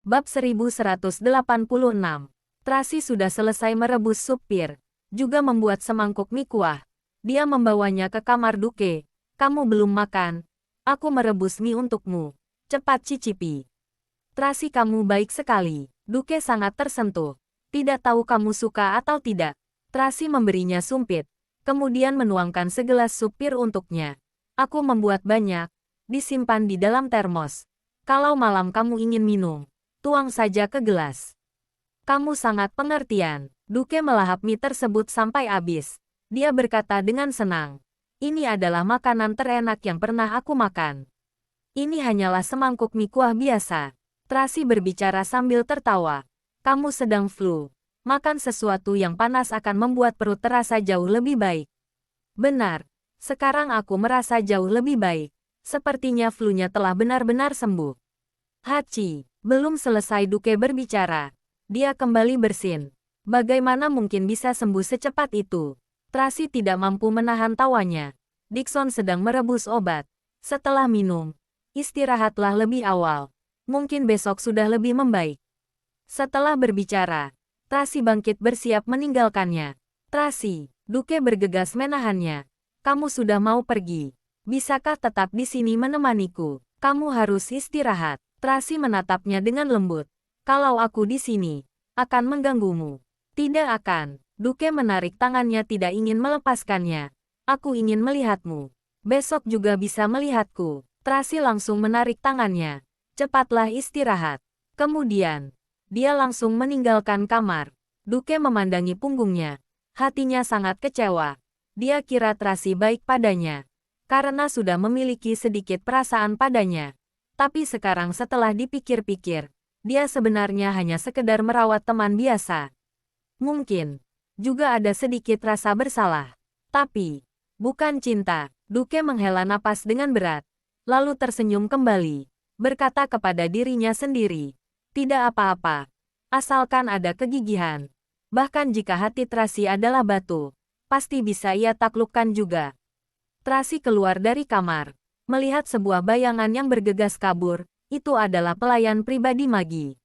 Bab 1186. Tracy sudah selesai merebus sup pir, juga membuat semangkuk mie kuah. Dia membawanya ke kamar Duke. Kamu belum makan. Aku merebus mie untukmu. Cepat cicipi. Tracy, kamu baik sekali. Duke sangat tersentuh. Tidak tahu kamu suka atau tidak. Tracy memberinya sumpit, kemudian menuangkan segelas sup pir untuknya. Aku membuat banyak. Disimpan di dalam termos. Kalau malam kamu ingin minum, tuang saja ke gelas. Kamu sangat pengertian. Duke melahap mie tersebut sampai habis. Dia berkata dengan senang. Ini adalah makanan terenak yang pernah aku makan. Ini hanyalah semangkuk mie kuah biasa. Tracy berbicara sambil tertawa. Kamu sedang flu. Makan sesuatu yang panas akan membuat perut terasa jauh lebih baik. Benar. Sekarang aku merasa jauh lebih baik. Sepertinya flu-nya telah benar-benar sembuh. Hachi. Belum selesai Duke berbicara. Dia kembali bersin. Bagaimana mungkin bisa sembuh secepat itu? Tracy tidak mampu menahan tawanya. Dixon sedang merebus obat. Setelah minum, istirahatlah lebih awal. Mungkin besok sudah lebih membaik. Setelah berbicara, Tracy bangkit bersiap meninggalkannya. Tracy, Duke bergegas menahannya. Kamu sudah mau pergi. Bisakah tetap di sini menemaniku? Kamu harus istirahat. Tracy menatapnya dengan lembut. Kalau aku di sini, akan mengganggumu. Tidak akan. Duke menarik tangannya, tidak ingin melepaskannya. Aku ingin melihatmu. Besok juga bisa melihatku. Tracy langsung menarik tangannya. Cepatlah istirahat. Kemudian, dia langsung meninggalkan kamar. Duke memandangi punggungnya. Hatinya sangat kecewa. Dia kira Tracy baik padanya, karena sudah memiliki sedikit perasaan padanya. Tapi sekarang setelah dipikir-pikir, dia sebenarnya hanya sekedar merawat teman biasa. Mungkin juga ada sedikit rasa bersalah. Tapi bukan cinta. Duke menghela napas dengan berat, lalu tersenyum kembali, berkata kepada dirinya sendiri, tidak apa-apa, asalkan ada kegigihan. Bahkan jika hati Tracy adalah batu, pasti bisa ia taklukkan juga. Tracy keluar dari kamar, melihat sebuah bayangan yang bergegas kabur. Itu adalah pelayan pribadi Magi.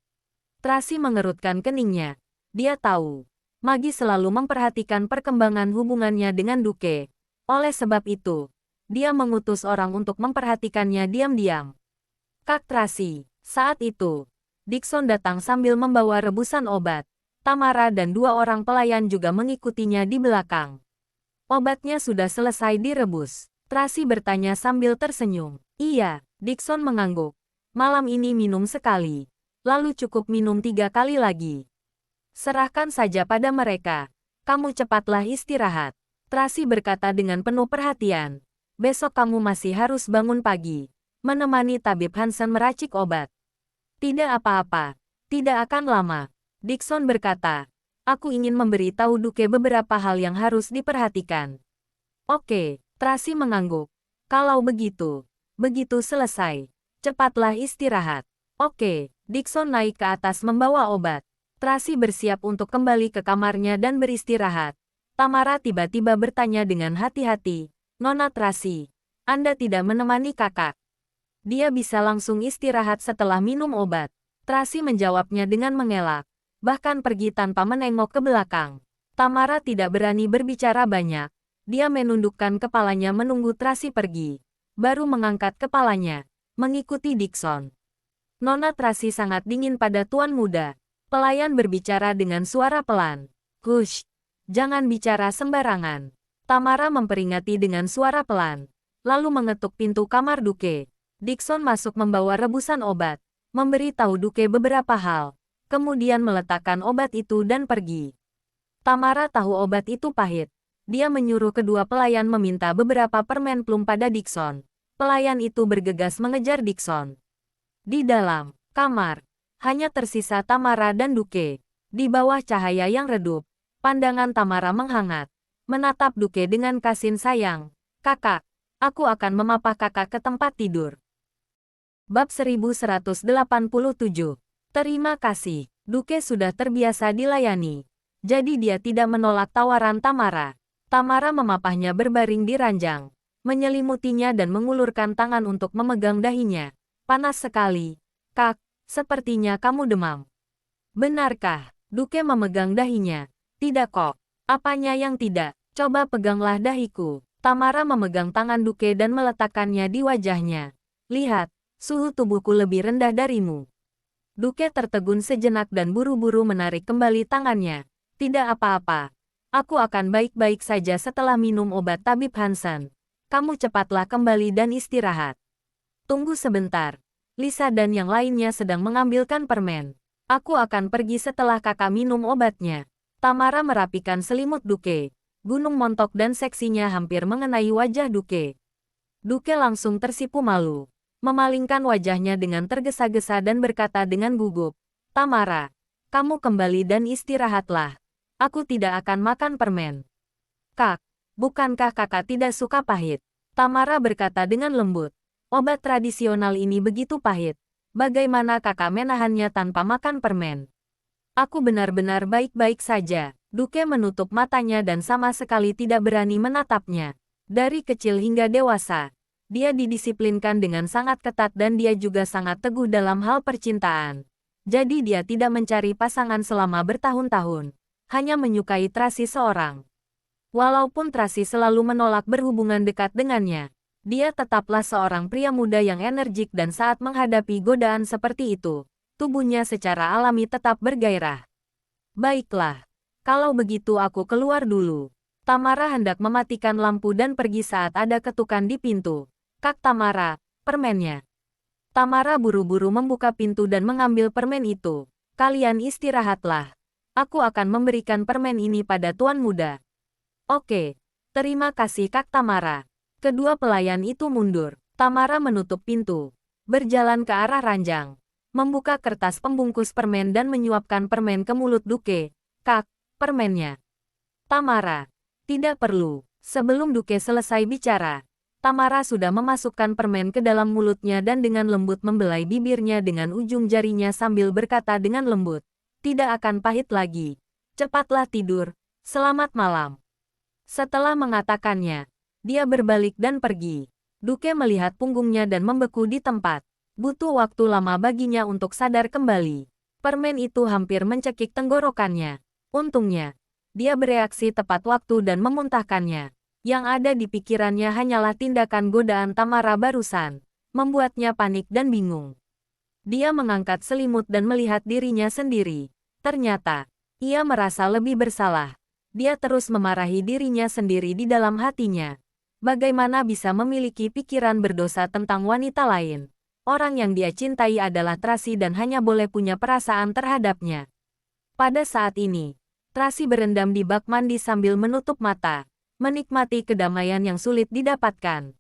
Tracy mengerutkan keningnya. Dia tahu, Magi selalu memperhatikan perkembangan hubungannya dengan Duke. Oleh sebab itu, dia mengutus orang untuk memperhatikannya diam-diam. Kak Tracy. Saat itu, Dixon datang sambil membawa rebusan obat. Tamara dan dua orang pelayan juga mengikutinya di belakang. Obatnya sudah selesai direbus. Tracy bertanya sambil tersenyum. Iya, Dixon mengangguk. Malam ini minum sekali. Lalu cukup minum 3 kali lagi. Serahkan saja pada mereka. Kamu cepatlah istirahat. Tracy berkata dengan penuh perhatian. Besok kamu masih harus bangun pagi. Menemani tabib Hansen meracik obat. Tidak apa-apa. Tidak akan lama. Dixon berkata. Aku ingin memberitahu Duke beberapa hal yang harus diperhatikan. Oke, Tracy mengangguk. Kalau begitu selesai. Cepatlah istirahat. Oke, Dixon naik ke atas membawa obat. Tracy bersiap untuk kembali ke kamarnya dan beristirahat. Tamara tiba-tiba bertanya dengan hati-hati, Nona Tracy, Anda tidak menemani kakak? Dia bisa langsung istirahat setelah minum obat. Tracy menjawabnya dengan mengelak, bahkan pergi tanpa menengok ke belakang. Tamara tidak berani berbicara banyak. Dia menundukkan kepalanya menunggu Tracy pergi, baru mengangkat kepalanya, mengikuti Dixon. Nona Tracy sangat dingin pada tuan muda. Pelayan berbicara dengan suara pelan. Hush, jangan bicara sembarangan. Tamara memperingati dengan suara pelan, lalu mengetuk pintu kamar Duke. Dixon masuk membawa rebusan obat, memberi tahu Duke beberapa hal, kemudian meletakkan obat itu dan pergi. Tamara tahu obat itu pahit. Dia menyuruh kedua pelayan meminta beberapa permen plum pada Dixon. Pelayan itu bergegas mengejar Dixon. Di dalam kamar, hanya tersisa Tamara dan Duke. Di bawah cahaya yang redup, pandangan Tamara menghangat, menatap Duke dengan kasih sayang. Kakak, aku akan memapah kakak ke tempat tidur. Bab 1187. Terima kasih. Duke sudah terbiasa dilayani, jadi dia tidak menolak tawaran Tamara. Tamara memapahnya berbaring di ranjang, menyelimutinya dan mengulurkan tangan untuk memegang dahinya. Panas sekali, Kak. Sepertinya kamu demam. Benarkah? Duke memegang dahinya. Tidak kok. Apanya yang tidak? Coba peganglah dahiku. Tamara memegang tangan Duke dan meletakkannya di wajahnya. Lihat, suhu tubuhku lebih rendah darimu. Duke tertegun sejenak dan buru-buru menarik kembali tangannya. Tidak apa-apa. Aku akan baik-baik saja setelah minum obat tabib Hansen. Kamu cepatlah kembali dan istirahat. Tunggu sebentar. Lisa dan yang lainnya sedang mengambilkan permen. Aku akan pergi setelah kakak minum obatnya. Tamara merapikan selimut Duke. Gunung montok dan seksinya hampir mengenai wajah Duke. Duke langsung tersipu malu. Memalingkan wajahnya dengan tergesa-gesa dan berkata dengan gugup. Tamara, kamu kembali dan istirahatlah. Aku tidak akan makan permen. Kak, bukankah kakak tidak suka pahit? Tamara berkata dengan lembut. Obat tradisional ini begitu pahit. Bagaimana kakak menahannya tanpa makan permen? Aku benar-benar baik-baik saja. Duke menutup matanya dan sama sekali tidak berani menatapnya. Dari kecil hingga dewasa, dia didisiplinkan dengan sangat ketat dan dia juga sangat teguh dalam hal percintaan. Jadi dia tidak mencari pasangan selama bertahun-tahun. Hanya menyukai Tracy seorang. Walaupun Tracy selalu menolak berhubungan dekat dengannya, dia tetaplah seorang pria muda yang energik dan saat menghadapi godaan seperti itu, tubuhnya secara alami tetap bergairah. Baiklah, kalau begitu aku keluar dulu. Tamara hendak mematikan lampu dan pergi saat ada ketukan di pintu. Kak Tamara, permennya. Tamara buru-buru membuka pintu dan mengambil permen itu. Kalian istirahatlah. Aku akan memberikan permen ini pada tuan muda. Oke, terima kasih Kak Tamara. Kedua pelayan itu mundur. Tamara menutup pintu, berjalan ke arah ranjang, membuka kertas pembungkus permen dan menyuapkan permen ke mulut Duke. Kak, permennya. Tamara, tidak perlu. Sebelum Duke selesai bicara, Tamara sudah memasukkan permen ke dalam mulutnya dan dengan lembut membelai bibirnya dengan ujung jarinya sambil berkata dengan lembut. Tidak akan pahit lagi. Cepatlah tidur. Selamat malam. Setelah mengatakannya, dia berbalik dan pergi. Duke melihat punggungnya dan membeku di tempat. Butuh waktu lama baginya untuk sadar kembali. Permen itu hampir mencekik tenggorokannya. Untungnya, dia bereaksi tepat waktu dan memuntahkannya. Yang ada di pikirannya hanyalah tindakan godaan Tamara barusan, membuatnya panik dan bingung. Dia mengangkat selimut dan melihat dirinya sendiri. Ternyata, ia merasa lebih bersalah. Dia terus memarahi dirinya sendiri di dalam hatinya. Bagaimana bisa memiliki pikiran berdosa tentang wanita lain? Orang yang dia cintai adalah Tracy dan hanya boleh punya perasaan terhadapnya. Pada saat ini, Tracy berendam di bak mandi sambil menutup mata, menikmati kedamaian yang sulit didapatkan.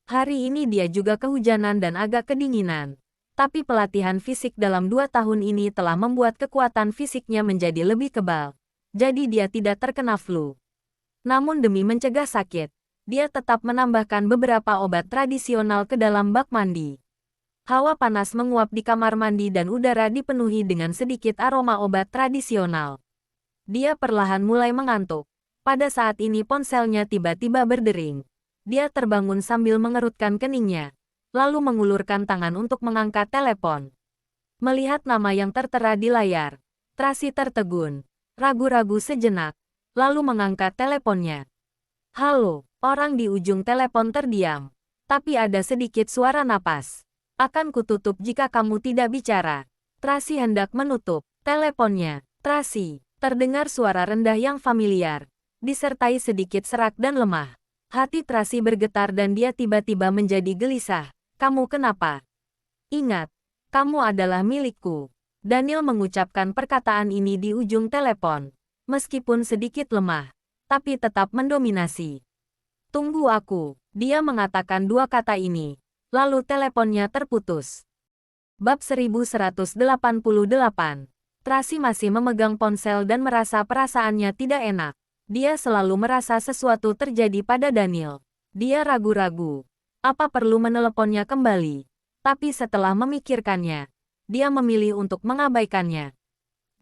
Hari ini dia juga kehujanan dan agak kedinginan. Tapi pelatihan fisik dalam 2 tahun ini telah membuat kekuatan fisiknya menjadi lebih kebal. Jadi dia tidak terkena flu. Namun demi mencegah sakit, dia tetap menambahkan beberapa obat tradisional ke dalam bak mandi. Hawa panas menguap di kamar mandi dan udara dipenuhi dengan sedikit aroma obat tradisional. Dia perlahan mulai mengantuk. Pada saat ini ponselnya tiba-tiba berdering. Dia terbangun sambil mengerutkan keningnya, lalu mengulurkan tangan untuk mengangkat telepon. Melihat nama yang tertera di layar, Tracy tertegun, ragu-ragu sejenak, lalu mengangkat teleponnya. Halo, orang di ujung telepon terdiam, tapi ada sedikit suara napas. Akan kututup jika kamu tidak bicara. Tracy hendak menutup teleponnya. Tracy, terdengar suara rendah yang familiar, disertai sedikit serak dan lemah. Hati Tracy bergetar dan dia tiba-tiba menjadi gelisah. Kamu kenapa? Ingat, kamu adalah milikku. Daniel mengucapkan perkataan ini di ujung telepon. Meskipun sedikit lemah, tapi tetap mendominasi. Tunggu aku, dia mengatakan 2 kata ini. Lalu teleponnya terputus. Bab 1188. Tracy masih memegang ponsel dan merasa perasaannya tidak enak. Dia selalu merasa sesuatu terjadi pada Daniel. Dia ragu-ragu. Apa perlu meneleponnya kembali? Tapi setelah memikirkannya, dia memilih untuk mengabaikannya.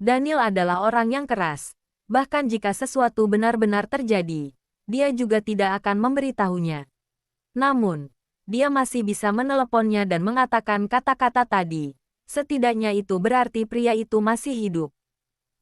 Daniel adalah orang yang keras. Bahkan jika sesuatu benar-benar terjadi, dia juga tidak akan memberitahunya. Namun, dia masih bisa meneleponnya dan mengatakan kata-kata tadi. Setidaknya itu berarti pria itu masih hidup.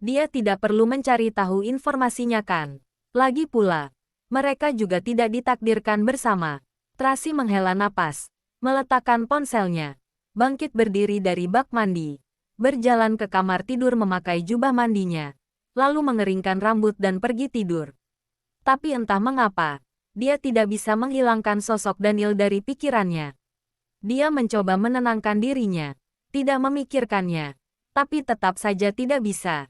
Dia tidak perlu mencari tahu informasinya kan. Lagi pula, mereka juga tidak ditakdirkan bersama. Tracy menghela napas, meletakkan ponselnya, bangkit berdiri dari bak mandi, berjalan ke kamar tidur memakai jubah mandinya, lalu mengeringkan rambut dan pergi tidur. Tapi entah mengapa, dia tidak bisa menghilangkan sosok Daniel dari pikirannya. Dia mencoba menenangkan dirinya, tidak memikirkannya, tapi tetap saja tidak bisa.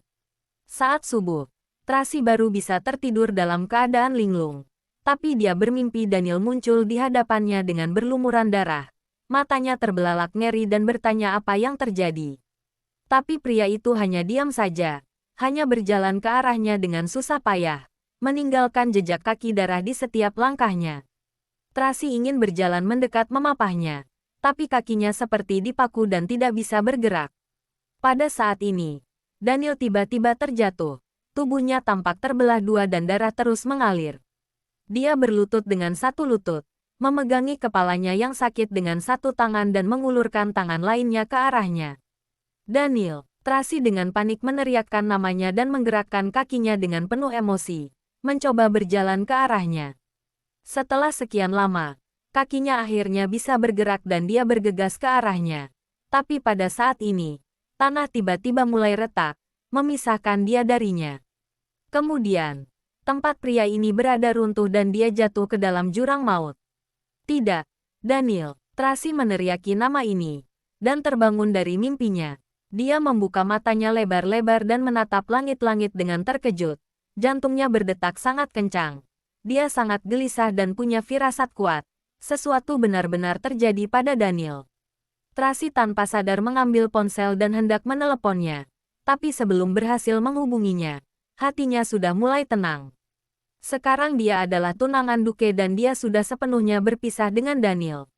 Saat subuh, Tracy baru bisa tertidur dalam keadaan linglung. Tapi dia bermimpi Daniel muncul di hadapannya dengan berlumuran darah. Matanya terbelalak ngeri dan bertanya apa yang terjadi. Tapi pria itu hanya diam saja, hanya berjalan ke arahnya dengan susah payah, meninggalkan jejak kaki darah di setiap langkahnya. Tracy ingin berjalan mendekat memapahnya, tapi kakinya seperti dipaku dan tidak bisa bergerak. Pada saat ini, Daniel tiba-tiba terjatuh. Tubuhnya tampak terbelah dua dan darah terus mengalir. Dia berlutut dengan satu lutut, memegangi kepalanya yang sakit dengan satu tangan dan mengulurkan tangan lainnya ke arahnya. Daniel, Tracy dengan panik meneriakkan namanya dan menggerakkan kakinya dengan penuh emosi, mencoba berjalan ke arahnya. Setelah sekian lama, kakinya akhirnya bisa bergerak dan dia bergegas ke arahnya. Tapi pada saat ini, tanah tiba-tiba mulai retak, memisahkan dia darinya. Kemudian, tempat pria ini berada runtuh dan dia jatuh ke dalam jurang maut. Tidak, Daniel, Tracy meneriaki nama ini, dan terbangun dari mimpinya. Dia membuka matanya lebar-lebar dan menatap langit-langit dengan terkejut. Jantungnya berdetak sangat kencang. Dia sangat gelisah dan punya firasat kuat. Sesuatu benar-benar terjadi pada Daniel. Tracy tanpa sadar mengambil ponsel dan hendak meneleponnya. Tapi sebelum berhasil menghubunginya, hatinya sudah mulai tenang. Sekarang dia adalah tunangan Duke dan dia sudah sepenuhnya berpisah dengan Daniel.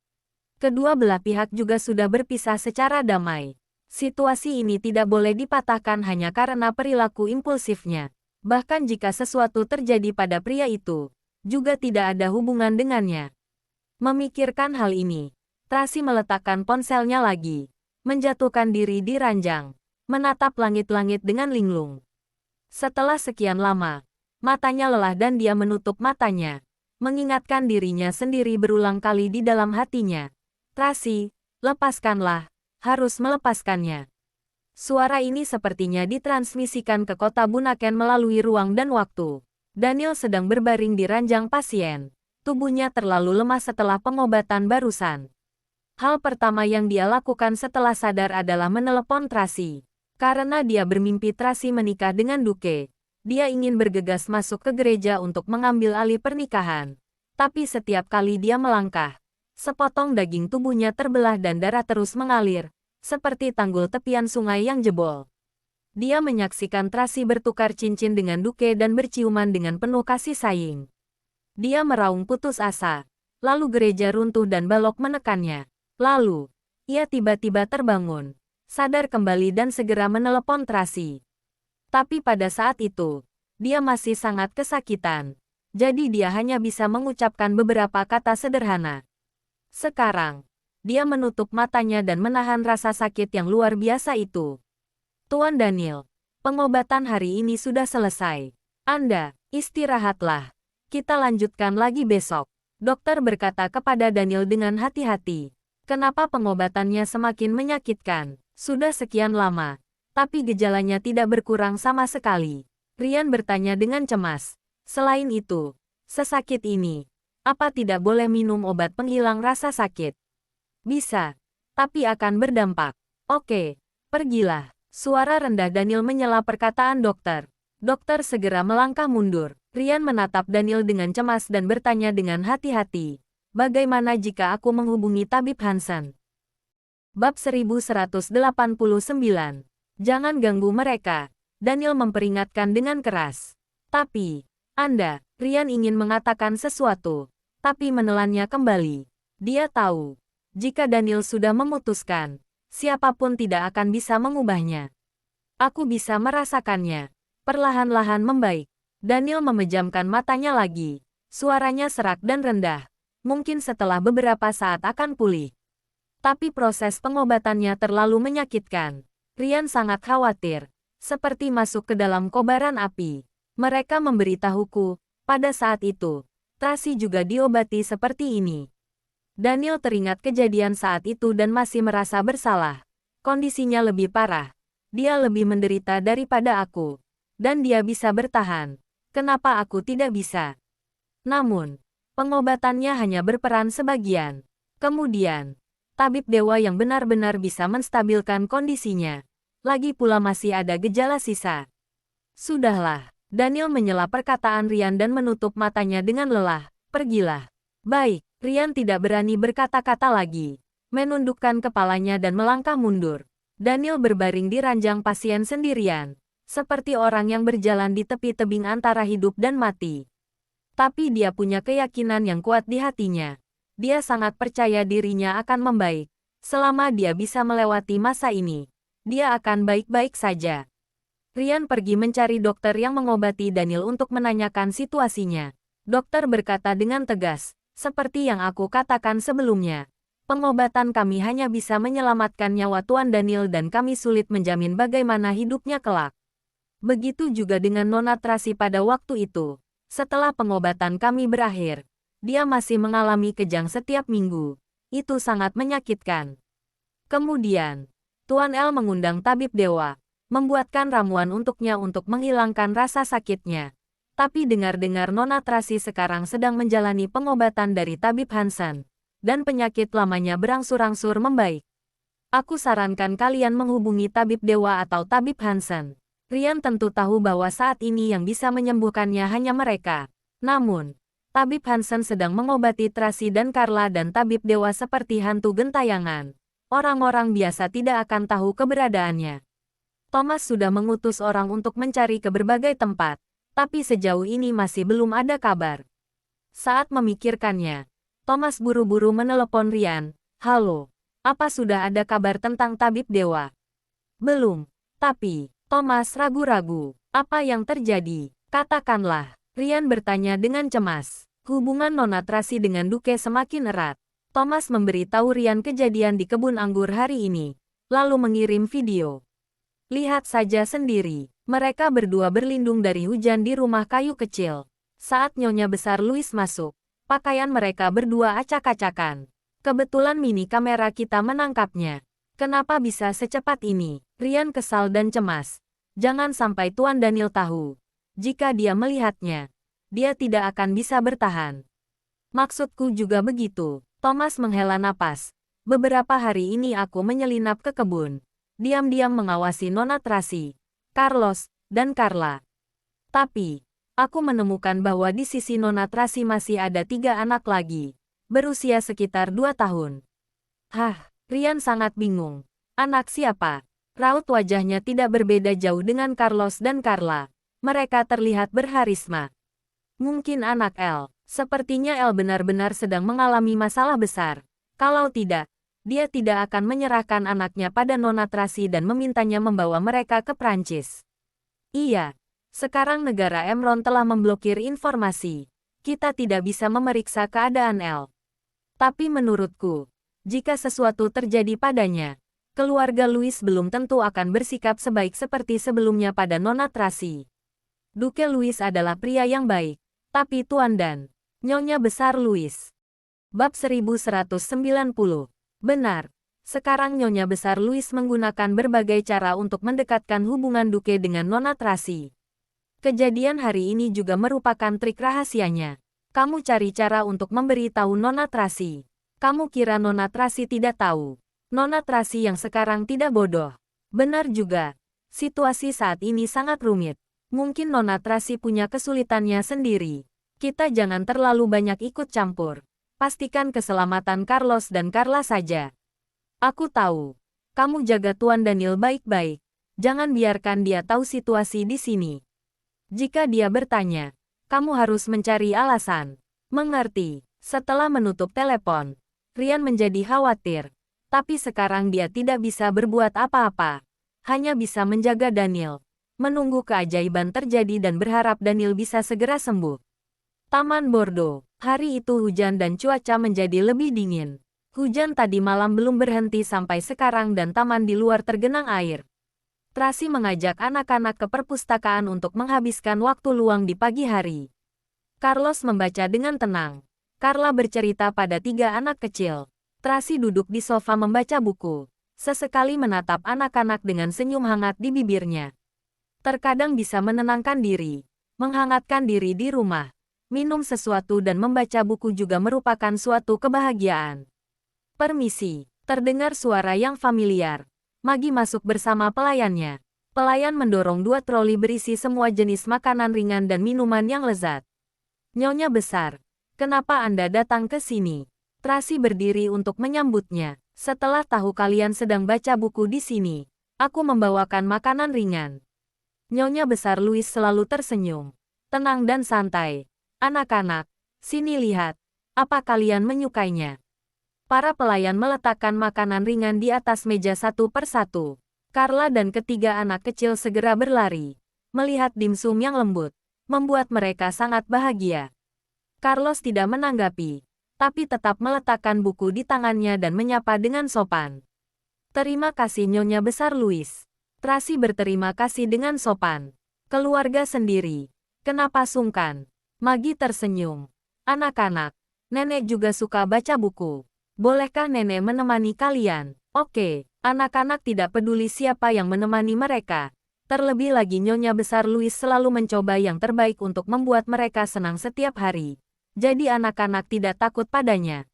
Kedua belah pihak juga sudah berpisah secara damai. Situasi ini tidak boleh dipatahkan hanya karena perilaku impulsifnya. Bahkan jika sesuatu terjadi pada pria itu, juga tidak ada hubungan dengannya. Memikirkan hal ini, Tracy meletakkan ponselnya lagi, menjatuhkan diri di ranjang, menatap langit-langit dengan linglung. Setelah sekian lama, matanya lelah dan dia menutup matanya, mengingatkan dirinya sendiri berulang kali di dalam hatinya. Tracy, lepaskanlah, harus melepaskannya. Suara ini sepertinya ditransmisikan ke kota Bunaken melalui ruang dan waktu. Daniel sedang berbaring di ranjang pasien. Tubuhnya terlalu lemah setelah pengobatan barusan. Hal pertama yang dia lakukan setelah sadar adalah menelepon Tracy. Karena dia bermimpi Tracy menikah dengan Duke, dia ingin bergegas masuk ke gereja untuk mengambil alih pernikahan. Tapi setiap kali dia melangkah, sepotong daging tubuhnya terbelah dan darah terus mengalir, seperti tanggul tepian sungai yang jebol. Dia menyaksikan Tracy bertukar cincin dengan Duke dan berciuman dengan penuh kasih sayang. Dia meraung putus asa, lalu gereja runtuh dan balok menekannya. Lalu, ia tiba-tiba terbangun, sadar kembali dan segera menelepon Tracy. Tapi pada saat itu, dia masih sangat kesakitan. Jadi dia hanya bisa mengucapkan beberapa kata sederhana. Sekarang, dia menutup matanya dan menahan rasa sakit yang luar biasa itu. Tuan Daniel, pengobatan hari ini sudah selesai. Anda, istirahatlah. Kita lanjutkan lagi besok. Dokter berkata kepada Daniel dengan hati-hati. Kenapa pengobatannya semakin menyakitkan? Sudah sekian lama, tapi gejalanya tidak berkurang sama sekali. Ryan bertanya dengan cemas. Selain itu, sesakit ini, apa tidak boleh minum obat penghilang rasa sakit? Bisa, tapi akan berdampak. Oke, pergilah. Suara rendah Daniel menyela perkataan dokter. Dokter segera melangkah mundur. Ryan menatap Daniel dengan cemas dan bertanya dengan hati-hati. Bagaimana jika aku menghubungi tabib Hansen? Bab 1189. Jangan ganggu mereka. Daniel memperingatkan dengan keras. Tapi, Anda, Ryan ingin mengatakan sesuatu, tapi menelannya kembali. Dia tahu, jika Daniel sudah memutuskan, siapapun tidak akan bisa mengubahnya. Aku bisa merasakannya. Perlahan-lahan membaik. Daniel memejamkan matanya lagi. Suaranya serak dan rendah. Mungkin setelah beberapa saat akan pulih. Tapi proses pengobatannya terlalu menyakitkan. Rian sangat khawatir, seperti masuk ke dalam kobaran api. Mereka memberitahuku, pada saat itu, Tracy juga diobati seperti ini. Daniel teringat kejadian saat itu dan masih merasa bersalah. Kondisinya lebih parah. Dia lebih menderita daripada aku. Dan dia bisa bertahan. Kenapa aku tidak bisa? Namun, pengobatannya hanya berperan sebagian. Kemudian, tabib dewa yang benar-benar bisa menstabilkan kondisinya. Lagi pula masih ada gejala sisa. Sudahlah, Daniel menyela perkataan Rian dan menutup matanya dengan lelah. Pergilah. Baik, Rian tidak berani berkata-kata lagi. Menundukkan kepalanya dan melangkah mundur. Daniel berbaring di ranjang pasien sendirian. Seperti orang yang berjalan di tepi tebing antara hidup dan mati. Tapi dia punya keyakinan yang kuat di hatinya. Dia sangat percaya dirinya akan membaik. Selama dia bisa melewati masa ini, dia akan baik-baik saja. Rian pergi mencari dokter yang mengobati Daniel untuk menanyakan situasinya. Dokter berkata dengan tegas, seperti yang aku katakan sebelumnya. Pengobatan kami hanya bisa menyelamatkan nyawa Tuan Daniel dan kami sulit menjamin bagaimana hidupnya kelak. Begitu juga dengan Nona Tracy pada waktu itu. Setelah pengobatan kami berakhir, dia masih mengalami kejang setiap minggu. Itu sangat menyakitkan. Kemudian, Tuan El mengundang tabib dewa, membuatkan ramuan untuknya untuk menghilangkan rasa sakitnya. Tapi dengar-dengar Nona Tracy sekarang sedang menjalani pengobatan dari tabib Hansen, dan penyakit lamanya berangsur-angsur membaik. Aku sarankan kalian menghubungi tabib dewa atau tabib Hansen. Rian tentu tahu bahwa saat ini yang bisa menyembuhkannya hanya mereka. Namun, tabib Hansen sedang mengobati Tracy dan Carla dan tabib dewa seperti hantu gentayangan. Orang-orang biasa tidak akan tahu keberadaannya. Thomas sudah mengutus orang untuk mencari ke berbagai tempat, tapi sejauh ini masih belum ada kabar. Saat memikirkannya, Thomas buru-buru menelepon Rian. Halo, apa sudah ada kabar tentang tabib dewa? Belum, tapi Thomas ragu-ragu. Apa yang terjadi? Katakanlah. Rian bertanya dengan cemas. Hubungan Nona Tracy dengan Duke semakin erat. Thomas memberitahu Rian kejadian di kebun anggur hari ini, lalu mengirim video. Lihat saja sendiri. Mereka berdua berlindung dari hujan di rumah kayu kecil. Saat Nyonya Besar Louis masuk, pakaian mereka berdua acak-acakan. Kebetulan mini kamera kita menangkapnya. Kenapa bisa secepat ini? Rian kesal dan cemas. Jangan sampai Tuan Daniel tahu. Jika dia melihatnya, dia tidak akan bisa bertahan. Maksudku juga begitu. Thomas menghela napas. Beberapa hari ini aku menyelinap ke kebun. Diam-diam mengawasi Nona Tracy, Carlos, dan Carla. Tapi, aku menemukan bahwa di sisi Nona Tracy masih ada 3 anak lagi. Berusia sekitar 2 tahun. Hah, Rian sangat bingung. Anak siapa? Raut wajahnya tidak berbeda jauh dengan Carlos dan Carla. Mereka terlihat berharisma. Mungkin anak El. Sepertinya El benar-benar sedang mengalami masalah besar. Kalau tidak, dia tidak akan menyerahkan anaknya pada Nona Tracy dan memintanya membawa mereka ke Prancis. Iya, sekarang negara Emron telah memblokir informasi. Kita tidak bisa memeriksa keadaan El. Tapi menurutku, jika sesuatu terjadi padanya, keluarga Louis belum tentu akan bersikap sebaik seperti sebelumnya pada Nona Tracy. Duke Louis adalah pria yang baik, tapi Tuan dan Nyonya Besar Louis. Bab 1190. Benar, sekarang Nyonya Besar Louis menggunakan berbagai cara untuk mendekatkan hubungan Duke dengan Nona Tracy. Kejadian hari ini juga merupakan trik rahasianya. Kamu cari cara untuk memberitahu Nona Tracy. Kamu kira Nona Tracy tidak tahu? Nona Tracy yang sekarang tidak bodoh. Benar juga. Situasi saat ini sangat rumit. Mungkin Nona Tracy punya kesulitannya sendiri. Kita jangan terlalu banyak ikut campur. Pastikan keselamatan Carlos dan Carla saja. Aku tahu. Kamu jaga Tuan Daniel baik-baik. Jangan biarkan dia tahu situasi di sini. Jika dia bertanya, kamu harus mencari alasan. Mengerti. Setelah menutup telepon, Rian menjadi khawatir. Tapi sekarang dia tidak bisa berbuat apa-apa. Hanya bisa menjaga Daniel. Menunggu keajaiban terjadi dan berharap Daniel bisa segera sembuh. Taman Bordeaux. Hari itu hujan dan cuaca menjadi lebih dingin. Hujan tadi malam belum berhenti sampai sekarang dan taman di luar tergenang air. Tracy mengajak anak-anak ke perpustakaan untuk menghabiskan waktu luang di pagi hari. Carlos membaca dengan tenang. Carla bercerita pada 3 anak kecil. Tracy duduk di sofa membaca buku. Sesekali menatap anak-anak dengan senyum hangat di bibirnya. Terkadang bisa menenangkan diri, menghangatkan diri di rumah. Minum sesuatu dan membaca buku juga merupakan suatu kebahagiaan. Permisi, terdengar suara yang familiar. Maggie masuk bersama pelayannya. Pelayan mendorong 2 troli berisi semua jenis makanan ringan dan minuman yang lezat. Nyonya besar, kenapa Anda datang ke sini? Tracy berdiri untuk menyambutnya. Setelah tahu kalian sedang baca buku di sini, aku membawakan makanan ringan. Nyonya besar Louis selalu tersenyum. Tenang dan santai. Anak-anak, sini lihat. Apa kalian menyukainya? Para pelayan meletakkan makanan ringan di atas meja satu persatu. Carla dan ketiga anak kecil segera berlari. Melihat dimsum yang lembut, membuat mereka sangat bahagia. Carlos tidak menanggapi, tapi tetap meletakkan buku di tangannya dan menyapa dengan sopan. Terima kasih Nyonya Besar Louis. Tracy berterima kasih dengan sopan. Keluarga sendiri. Kenapa sungkan? Maggie tersenyum. Anak-anak, nenek juga suka baca buku. Bolehkah nenek menemani kalian? Oke, anak-anak tidak peduli siapa yang menemani mereka. Terlebih lagi Nyonya Besar Louis selalu mencoba yang terbaik untuk membuat mereka senang setiap hari. Jadi anak-anak tidak takut padanya.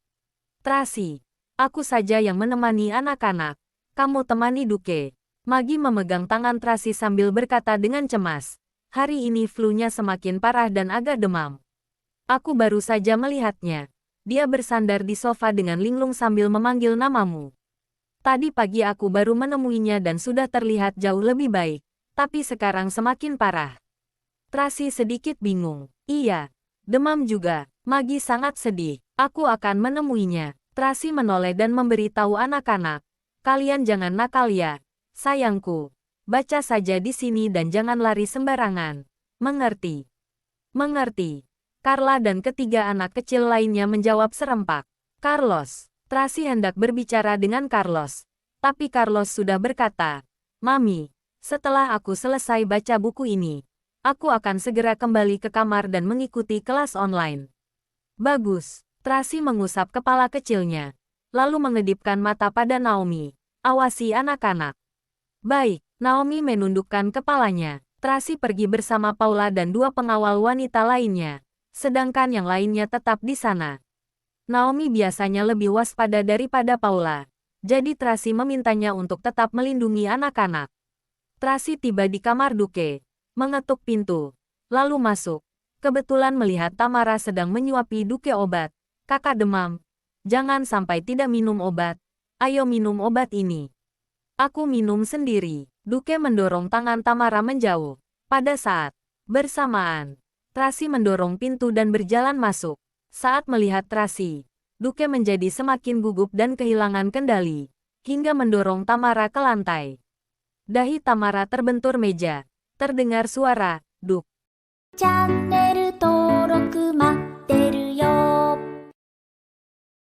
Tracy, aku saja yang menemani anak-anak. Kamu temani Duke. Maggie memegang tangan Tracy sambil berkata dengan cemas. Hari ini flu-nya semakin parah dan agak demam. Aku baru saja melihatnya. Dia bersandar di sofa dengan linglung sambil memanggil namamu. Tadi pagi aku baru menemuinya dan sudah terlihat jauh lebih baik. Tapi sekarang semakin parah. Tracy sedikit bingung. Iya, demam juga. Maggie sangat sedih. Aku akan menemuinya. Tracy menoleh dan memberitahu anak-anak. Kalian jangan nakal ya, sayangku. Baca saja di sini dan jangan lari sembarangan. Mengerti? Mengerti. Carla dan ketiga anak kecil lainnya menjawab serempak. Carlos. Tracy hendak berbicara dengan Carlos. Tapi Carlos sudah berkata, Mami, setelah aku selesai baca buku ini, aku akan segera kembali ke kamar dan mengikuti kelas online. Bagus. Tracy mengusap kepala kecilnya. Lalu mengedipkan mata pada Naomi. Awasi anak-anak. Baik. Naomi menundukkan kepalanya. Tracy pergi bersama Paula dan 2 pengawal wanita lainnya. Sedangkan yang lainnya tetap di sana. Naomi biasanya lebih waspada daripada Paula. Jadi Tracy memintanya untuk tetap melindungi anak-anak. Tracy tiba di kamar Duke. Mengetuk pintu. Lalu masuk. Kebetulan melihat Tamara sedang menyuapi Duke obat. Kakak demam. Jangan sampai tidak minum obat. Ayo minum obat ini. Aku minum sendiri. Duke mendorong tangan Tamara menjauh. Pada saat bersamaan, Tracy mendorong pintu dan berjalan masuk. Saat melihat Tracy, Duke menjadi semakin gugup dan kehilangan kendali, hingga mendorong Tamara ke lantai. Dahi Tamara terbentur meja. Terdengar suara, duk. Channel 登録